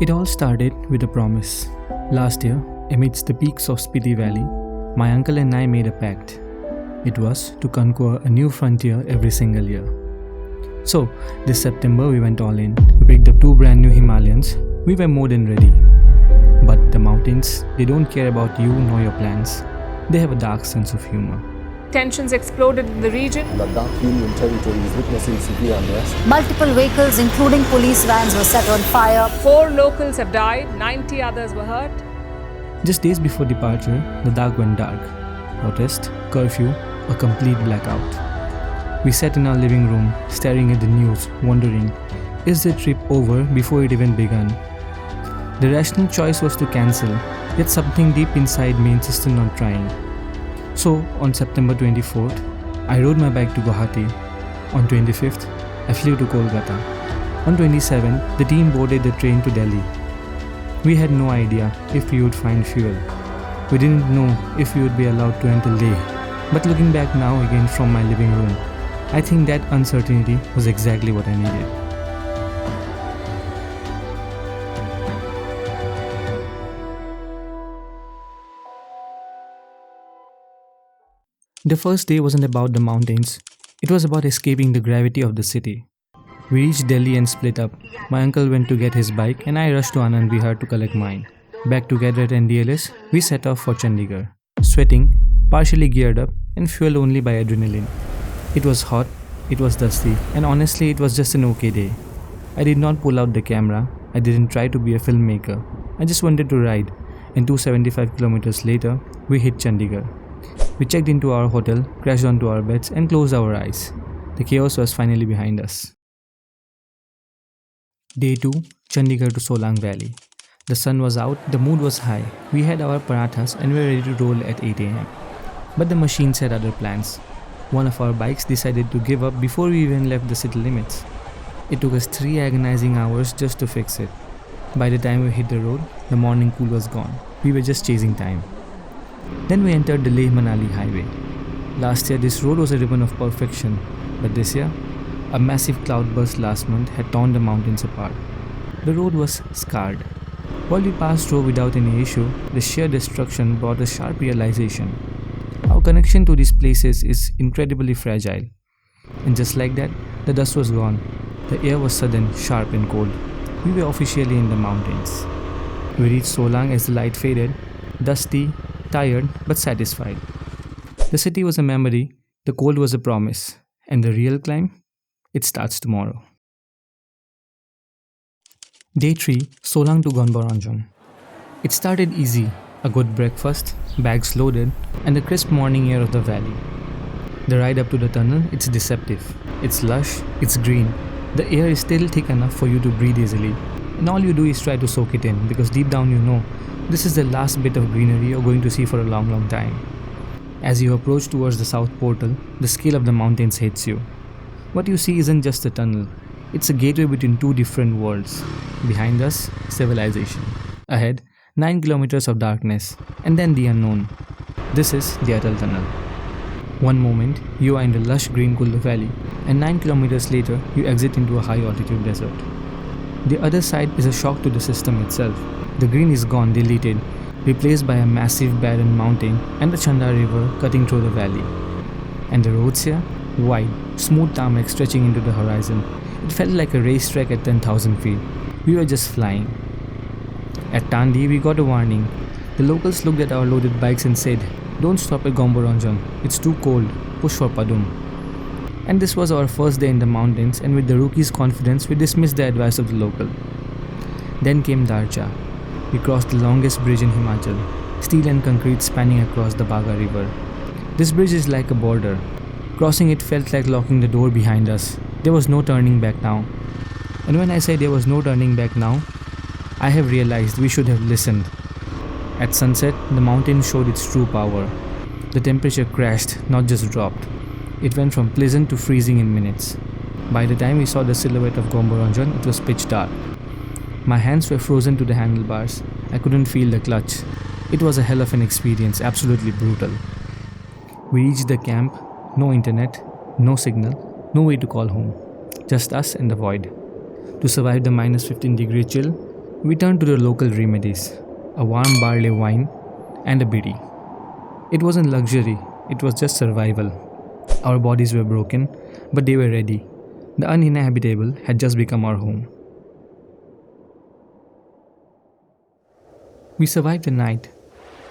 It all started with a promise. Last year, amidst the peaks of Spiti Valley, my uncle and I made a pact. It was to conquer a new frontier every single year. So, this September we went all in. We picked up 2 brand new Himalayans. We were more than ready. But the mountains, they don't care about you nor your plans. They have a dark sense of humor. Tensions exploded in the region. Ladakh Union territory is witnessing severe unrest. Multiple vehicles, including police vans, were set on fire. 4 locals have died, 90 others were hurt. Just days before departure, Ladakh went dark. Protest, curfew, a complete blackout. We sat in our living room, staring at the news, wondering, is the trip over before it even began? The rational choice was to cancel, yet something deep inside me insisted on trying. So, on September 24th, I rode my bike to Guwahati. On 25th, I flew to Kolkata. On 27th, the team boarded the train to Delhi. We had no idea if we would find fuel. We didn't know if we would be allowed to enter Leh. But looking back now again from my living room, I think that uncertainty was exactly what I needed. The first day wasn't about the mountains, it was about escaping the gravity of the city. We reached Delhi and split up. My uncle went to get his bike and I rushed to Anand Vihar to collect mine. Back together at NDLS, we set off for Chandigarh. Sweating, partially geared up and fueled only by adrenaline. It was hot, it was dusty, and honestly it was just an okay day. I did not pull out the camera, I didn't try to be a filmmaker. I just wanted to ride, and 275 kilometers later, we hit Chandigarh. We checked into our hotel, crashed onto our beds and closed our eyes. The chaos was finally behind us. Day 2, Chandigarh to Solang Valley. The sun was out, the mood was high. We had our parathas and were ready to roll at 8 am. But the machines had other plans. One of our bikes decided to give up before we even left the city limits. It took us 3 agonizing hours just to fix it. By the time we hit the road, the morning cool was gone. We were just chasing time. Then we entered the Leh-Manali highway. Last year this road was a ribbon of perfection, but this year, a massive cloudburst last month had torn the mountains apart. The road was scarred. While we passed through without any issue, the sheer destruction brought a sharp realization. Our connection to these places is incredibly fragile. And just like that, the dust was gone. The air was sudden, sharp and cold. We were officially in the mountains. We reached Solang as the light faded, dusty, tired but satisfied. The city was a memory, the cold was a promise, and the real climb, it starts tomorrow. Day 3, Solang to Gonboranjon. It started easy, a good breakfast, bags loaded, and the crisp morning air of the valley. The ride up to the tunnel, it's deceptive. It's lush, it's green. The air is still thick enough for you to breathe easily, and all you do is try to soak it in because deep down you know this is the last bit of greenery you're going to see for a long time. As you approach towards the south portal, the scale of the mountains hits you. What you see isn't just a tunnel, it's a gateway between 2 different worlds. Behind us, civilization. Ahead, 9 kilometers of darkness, and then the unknown. This is the Atal Tunnel. One moment, you are in the lush green Kullu Valley, and 9 kilometers later, you exit into a high altitude desert. The other side is a shock to the system itself. The green is gone, deleted, replaced by a massive barren mountain and the Chanda River cutting through the valley. And the roads here? Wide, smooth tarmac stretching into the horizon. It felt like a racetrack at 10,000 feet. We were just flying. At Tandi, we got a warning. The locals looked at our loaded bikes and said, "Don't stop at Gomboranjon, it's too cold, push for Padum." And this was our first day in the mountains, and with the rookie's confidence, we dismissed the advice of the local. Then came Darcha. We crossed the longest bridge in Himachal, steel and concrete spanning across the Baga River. This bridge is like a border. Crossing it felt like locking the door behind us. There was no turning back now. And when I say there was no turning back now, I have realized we should have listened. At sunset, the mountain showed its true power. The temperature crashed, not just dropped. It went from pleasant to freezing in minutes. By the time we saw the silhouette of Gomboranjon, it was pitch dark. My hands were frozen to the handlebars. I couldn't feel the clutch. It was a hell of an experience, absolutely brutal. We reached the camp, no internet, no signal, no way to call home. Just us and the void. To survive the minus 15 degree chill, We turned to the local remedies, a warm barley wine and a bidi. It wasn't luxury, it was just survival. Our bodies were broken, but they were ready. The uninhabitable had just become our home. We survived the night,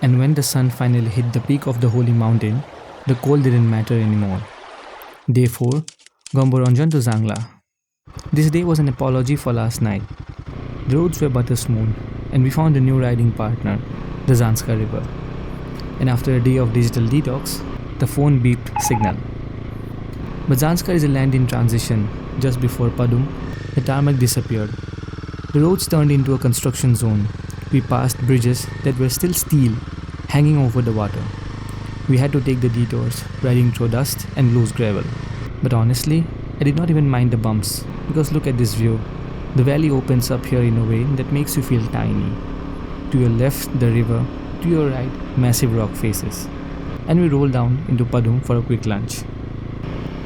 and when the sun finally hit the peak of the holy mountain, the cold didn't matter anymore. Day 4, Gomboranjan to Zangla. This day was an apology for last night. The roads were butter smooth, and we found a new riding partner, the Zanskar River. And after a day of digital detox, the phone beeped signal. But Zanskar is a land in transition. Just before Padum, the tarmac disappeared. The roads turned into a construction zone. We passed bridges that were still steel, hanging over the water. We had to take the detours, riding through dust and loose gravel. But honestly, I did not even mind the bumps, because look at this view. The valley opens up here in a way that makes you feel tiny. To your left, the river. To your right, massive rock faces. And we roll down into Padum for a quick lunch.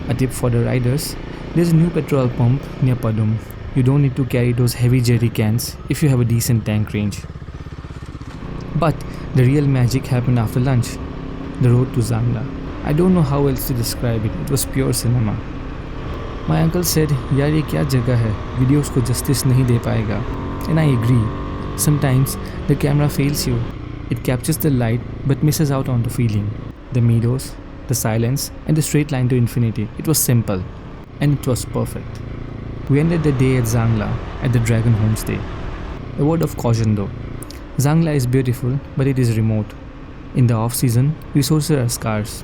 A tip for the riders, there's a new petrol pump near Padum. You don't need to carry those heavy jerry cans if you have a decent tank range. But the real magic happened after lunch. The road to Zangla. I don't know how else to describe it. It was pure cinema. My uncle said, "यार ये क्या जगह है? Videos को justice नहीं दे पाएगा." And I agree. Sometimes the camera fails you. It captures the light but misses out on the feeling. The meadows, the silence, and the straight line to infinity. It was simple, and it was perfect. We ended the day at Zangla, at the Dragon Homestay. A word of caution though. Zangla is beautiful, but it is remote. In the off-season, resources are scarce.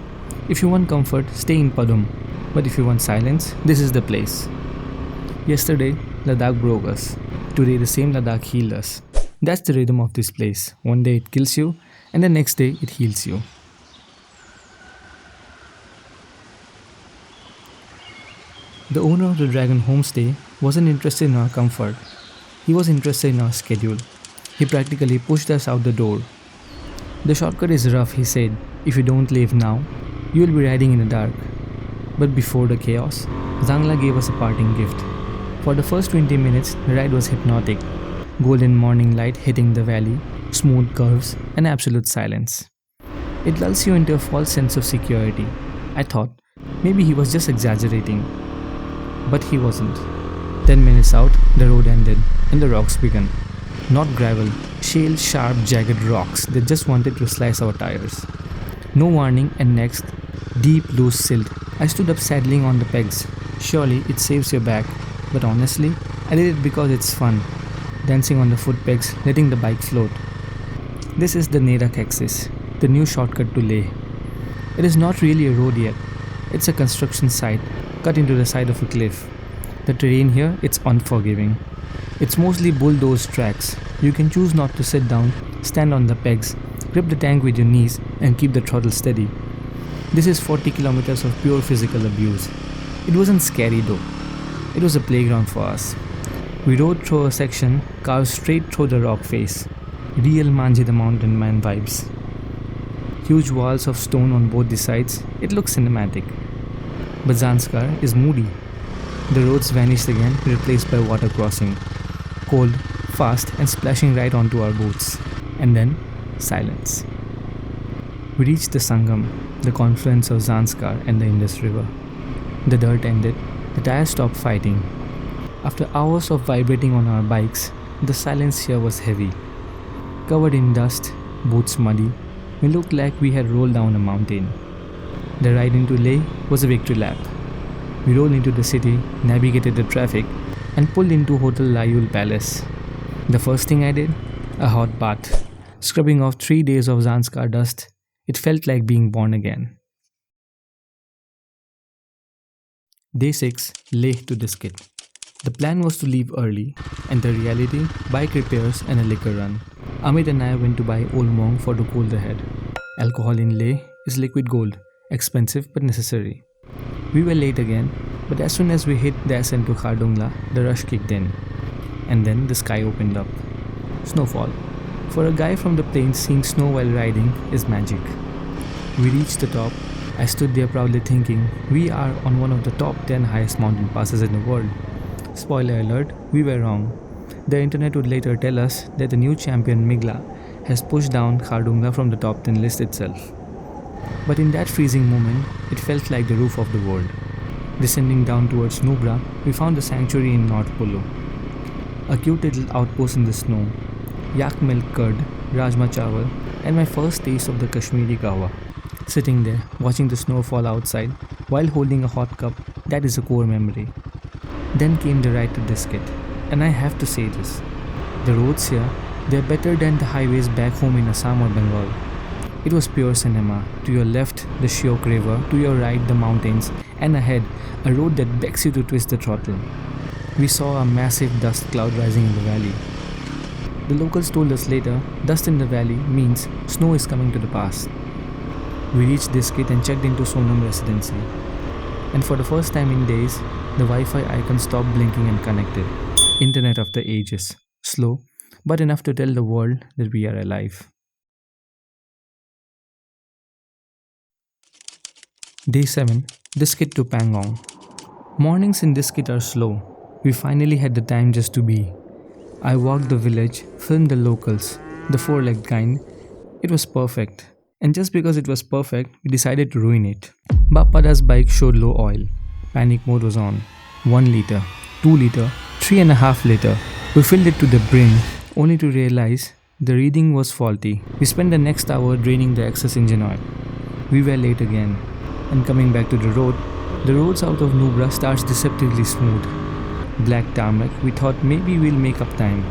If you want comfort, stay in Padum. But if you want silence, this is the place. Yesterday, Ladakh broke us. Today, the same Ladakh healed us. That's the rhythm of this place. One day it kills you, and the next day it heals you. The owner of the Dragon Homestay wasn't interested in our comfort. He was interested in our schedule. He practically pushed us out the door. The shortcut is rough, he said. If you don't leave now, you will be riding in the dark. But before the chaos, Zangla gave us a parting gift. For the first 20 minutes, the ride was hypnotic. Golden morning light hitting the valley, smooth curves, and absolute silence. It lulls you into a false sense of security. I thought, maybe he was just exaggerating. But he wasn't. 10 minutes out, the road ended, and the rocks began. Not gravel, shale, sharp, jagged rocks that just wanted to slice our tires. No warning, and next, deep, loose silt. I stood up saddling on the pegs. Surely it saves your back, but honestly, I did it because it's fun. Dancing on the foot pegs, letting the bike float. This is the Nerak Axis, the new shortcut to Leh. It is not really a road yet. It's a construction site, cut into the side of a cliff. The terrain here, it's unforgiving. It's mostly bulldozed tracks. You can choose not to sit down, stand on the pegs, grip the tank with your knees, and keep the throttle steady. This is 40 kilometers of pure physical abuse. It wasn't scary though. It was a playground for us. We rode through a section carved straight through the rock face. Real Manji the Mountain Man vibes. Huge walls of stone on both the sides. It looks cinematic. But Zanskar is moody. The roads vanished again, replaced by water crossing. Cold, fast, and splashing right onto our boots. And then, silence. We reached the Sangam, the confluence of Zanskar and the Indus River. The dirt ended, the tires stopped fighting. After hours of vibrating on our bikes, the silence here was heavy. Covered in dust, boots muddy, we looked like we had rolled down a mountain. The ride into Leh was a victory lap. We rolled into the city, navigated the traffic, and pulled into Hotel Layul Palace. The first thing I did? A hot bath. Scrubbing off 3 days of Zanskar dust, it felt like being born again. Day 6, Leh to Diskit. The plan was to leave early, and the reality, bike repairs and a liquor run. Amit and I went to buy Old Monk for to cool the head. Alcohol in Leh is liquid gold, expensive but necessary. We were late again, but as soon as we hit the ascent to Khardung, the rush kicked in. And then the sky opened up. Snowfall. For a guy from the plains, seeing snow while riding is magic. We reached the top. I stood there proudly thinking, we are on one of the top 10 highest mountain passes in the world. Spoiler alert, we were wrong. The internet would later tell us that the new champion Migla has pushed down Khardung from the top 10 list itself. But in that freezing moment, it felt like the roof of the world. Descending down towards Nubra, we found a sanctuary in North Polo. A cute little outpost in the snow, yak milk curd, rajma chawal, and my first taste of the Kashmiri kahwa. Sitting there, watching the snow fall outside, while holding a hot cup, that is a core memory. Then came the ride to Diskit, and I have to say this. The roads here, they're better than the highways back home in Assam or Bengal. It was pure cinema. To your left, the Shyok River, to your right, the mountains, and ahead, a road that begs you to twist the throttle. We saw a massive dust cloud rising in the valley. The locals told us later, dust in the valley means snow is coming to the pass. We reached Diskit and checked into Sonam residency. And for the first time in days, the Wi-Fi icon stopped blinking and connected. Internet of the ages. Slow, but enough to tell the world that we are alive. Day 7. Diskit to Pangong. Mornings in Diskit are slow. We finally had the time just to be. I walked the village, filmed the locals, the four-legged kind. It was perfect. And just because it was perfect, we decided to ruin it. Bapada's bike showed low oil. Panic mode was on. 1 liter, 2 liter, 3.5 liter. We filled it to the brim, only to realize the reading was faulty. We spent the next hour draining the excess engine oil. We were late again. And coming back to the road south of Nubra starts deceptively smooth. Black tarmac, we thought maybe we'll make up time.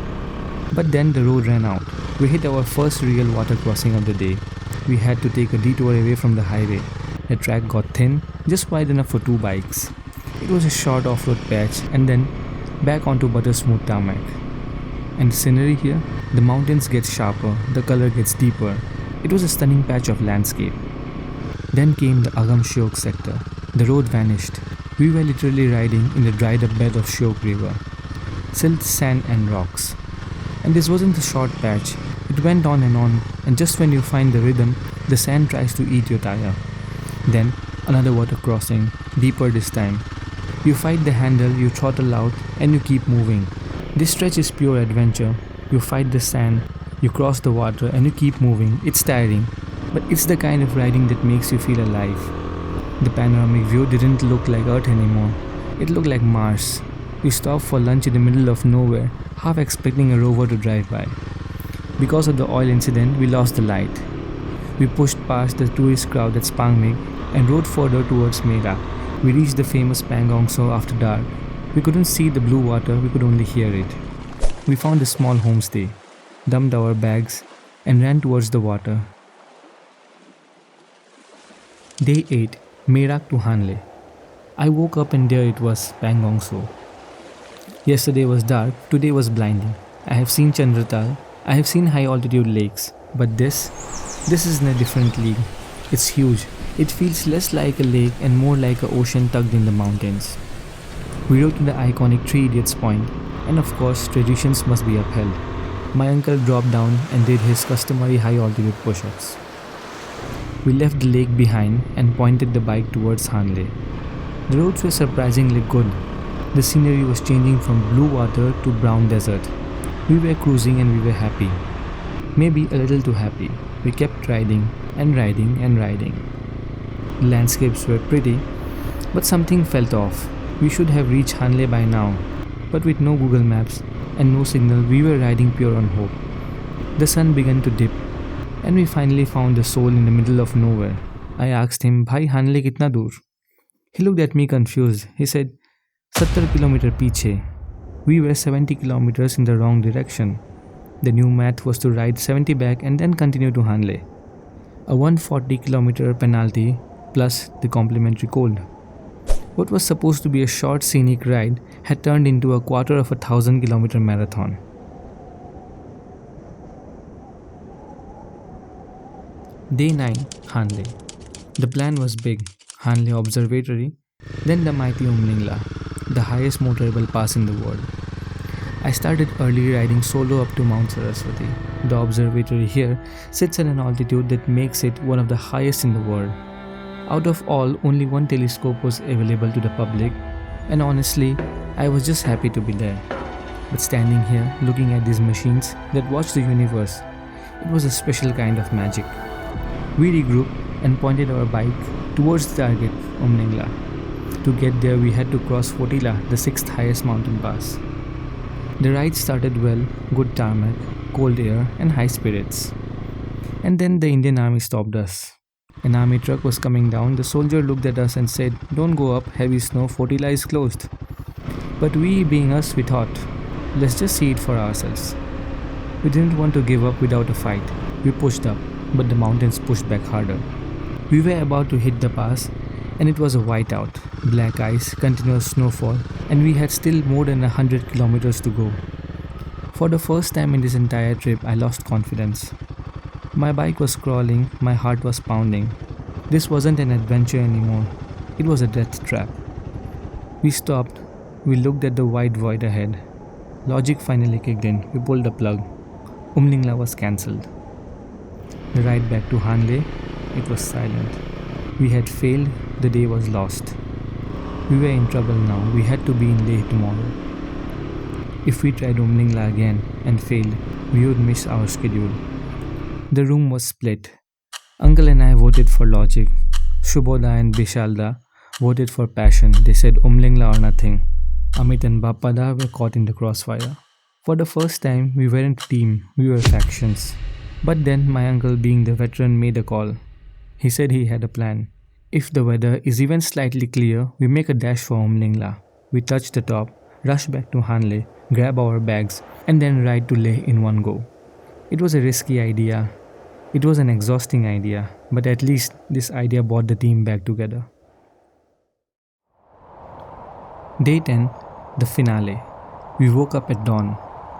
But then the road ran out. We hit our first real water crossing of the day. We had to take a detour away from the highway. The track got thin, just wide enough for 2 bikes. It was a short off-road patch and then back onto butter smooth tarmac. And the scenery here, the mountains get sharper, the color gets deeper. It was a stunning patch of landscape. Then came the Agam Shyok sector. The road vanished. We were literally riding in the dried up bed of Shyok River. Silt, sand and rocks. And this wasn't a short patch. It went on, and just when you find the rhythm, the sand tries to eat your tire. Then, another water crossing, deeper this time. You fight the handle, you throttle out, and you keep moving. This stretch is pure adventure. You fight the sand, you cross the water, and you keep moving. It's tiring, but it's the kind of riding that makes you feel alive. The panoramic view didn't look like Earth anymore. It looked like Mars. We stopped for lunch in the middle of nowhere, half expecting a rover to drive by. Because of the oil incident, we lost the light. We pushed past the tourist crowd at Spangmig and rode further towards Merak. We reached the famous Pangong Tso after dark. We couldn't see the blue water, we could only hear it. We found a small homestay, dumped our bags, and ran towards the water. Day 8. Merak to Hanle. I woke up and there it was, Pangong Tso. Yesterday was dark, today was blinding. I have seen Chandratal, I have seen high altitude lakes, but this is in a different league. It's huge. It feels less like a lake and more like an ocean tucked in the mountains. We rode to the iconic Three Idiots Point, and of course traditions must be upheld. My uncle dropped down and did his customary high altitude push-ups. We left the lake behind and pointed the bike towards Hanle. The roads were surprisingly good. The scenery was changing from blue water to brown desert. We were cruising and we were happy. Maybe a little too happy. We kept riding and riding and riding. The landscapes were pretty, but something felt off. We should have reached Hanle by now, but with no Google Maps and no signal, we were riding pure on hope. The sun began to dip, and we finally found the soul in the middle of nowhere. I asked him, "Bhai, Hanle kitna dur?" He looked at me confused. He said, 70 kilometer piche. We were 70 kilometers in the wrong direction. The new math was to ride 70 back and then continue to Hanle. A 140 kilometer penalty plus the complimentary cold. What was supposed to be a short scenic ride had turned into a quarter of a 1,000-kilometer marathon. Day 9, Hanle. The plan was big. Hanle Observatory, then the mighty Umling, the highest motorable pass in the world. I started early riding solo up to Mount Saraswati. The observatory here sits at an altitude that makes it one of the highest in the world. Out of all, only one telescope was available to the public, and honestly, I was just happy to be there. But standing here, looking at these machines that watch the universe, it was a special kind of magic. We regrouped and pointed our bike towards the target, Umling. To get there, we had to cross Fotila, the 6th highest mountain pass. The ride started well, good tarmac, cold air, and high spirits. And then the Indian army stopped us. An army truck was coming down. The soldier looked at us and said, "Don't go up, heavy snow, Fotila is closed." But we, being us, we thought, let's just see it for ourselves. We didn't want to give up without a fight. We pushed up, but the mountains pushed back harder. We were about to hit the pass, and it was a whiteout, black ice, continuous snowfall, and we had still more than 100 kilometers to go. For the first time in this entire trip, I lost confidence. My bike was crawling, my heart was pounding. This wasn't an adventure anymore, it was a death trap. We stopped, we looked at the white void ahead. Logic finally kicked in, we pulled the plug. Umling was cancelled. The ride back to Hanle, it was silent. We had failed, the day was lost. We were in trouble now, we had to be in Leh tomorrow. If we tried Umling again and failed, we would miss our schedule. The room was split. Uncle and I voted for logic. Shubhoda and Bishalda voted for passion. They said Umling or nothing. Amit and Bappada were caught in the crossfire. For the first time, we weren't a team, we were factions. But then my uncle, being the veteran, made a call. He said he had a plan. If the weather is even slightly clear, we make a dash for Umling. We touch the top, rush back to Hanle, grab our bags, and then ride to Leh in one go. It was a risky idea. It was an exhausting idea, but at least this idea brought the team back together. Day 10, the finale. We woke up at dawn.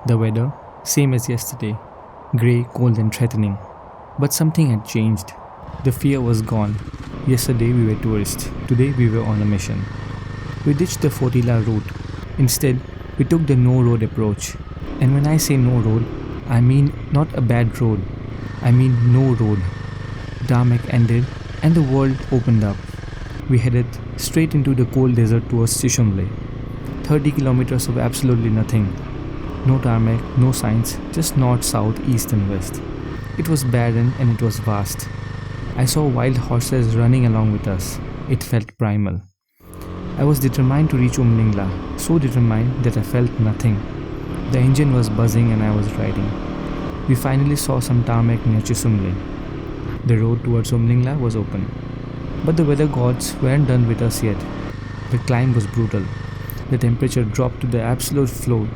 The weather, same as yesterday, grey, cold and threatening. But something had changed. The fear was gone. Yesterday we were tourists. Today we were on a mission. We ditched the Fotila route. Instead, we took the no-road approach. And when I say no road, I mean not a bad road. I mean no road. Tarmac ended and the world opened up. We headed straight into the cold desert towards Shishumle. 30 kilometers of absolutely nothing. No tarmac, no signs, just north, south, east and west. It was barren and it was vast. I saw wild horses running along with us. It felt primal. I was determined to reach Umling, so determined that I felt nothing. The engine was buzzing and I was riding. We finally saw some tarmac near Chisumle. The road towards Umling was open. But the weather gods weren't done with us yet. The climb was brutal. The temperature dropped to the absolute floor.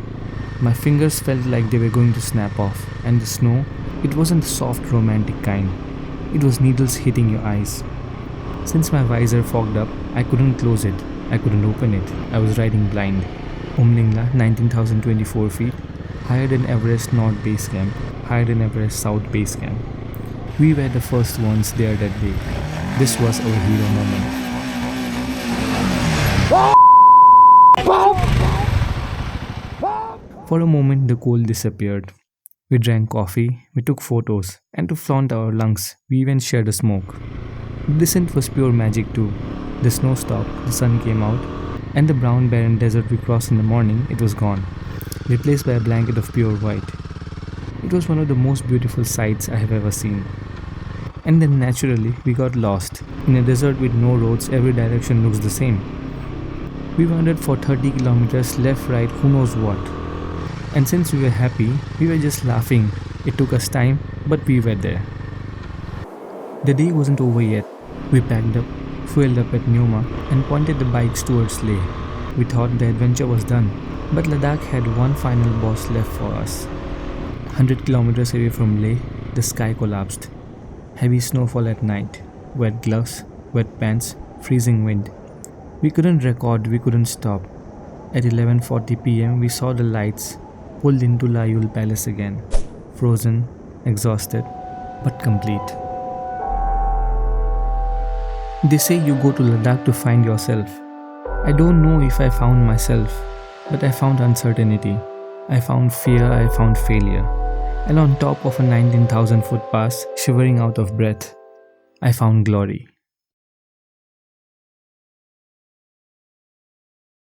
My fingers felt like they were going to snap off, and the snow, it wasn't the soft romantic kind. It was needles hitting your eyes. Since my visor fogged up, I couldn't close it. I couldn't open it. I was riding blind. Umling, 19,024 feet, higher than Everest North Base Camp, higher than Everest South Base Camp. We were the first ones there that day. This was our hero moment. For a moment, the cold disappeared. We drank coffee, we took photos, and to flaunt our lungs, we even shared a smoke. The descent was pure magic too. The snow stopped, the sun came out, and the brown barren desert we crossed in the morning, it was gone, replaced by a blanket of pure white. It was one of the most beautiful sights I have ever seen. And then naturally, we got lost. In a desert with no roads, every direction looks the same. We wandered for 30 kilometers left, right, who knows what. And since we were happy, we were just laughing. It took us time, but we were there. The day wasn't over yet. We packed up, fueled up at Neoma, and pointed the bikes towards Leh. We thought the adventure was done, but Ladakh had one final boss left for us. 100 kilometers away from Leh, the sky collapsed. Heavy snowfall at night, wet gloves, wet pants, freezing wind. We couldn't record, we couldn't stop. At 11:40 p.m. we saw the lights, pulled into Layul Palace again. Frozen, exhausted, but complete. They say you go to Ladakh to find yourself. I don't know if I found myself, but I found uncertainty. I found fear, I found failure. And on top of a 19,000 foot pass, shivering out of breath, I found glory.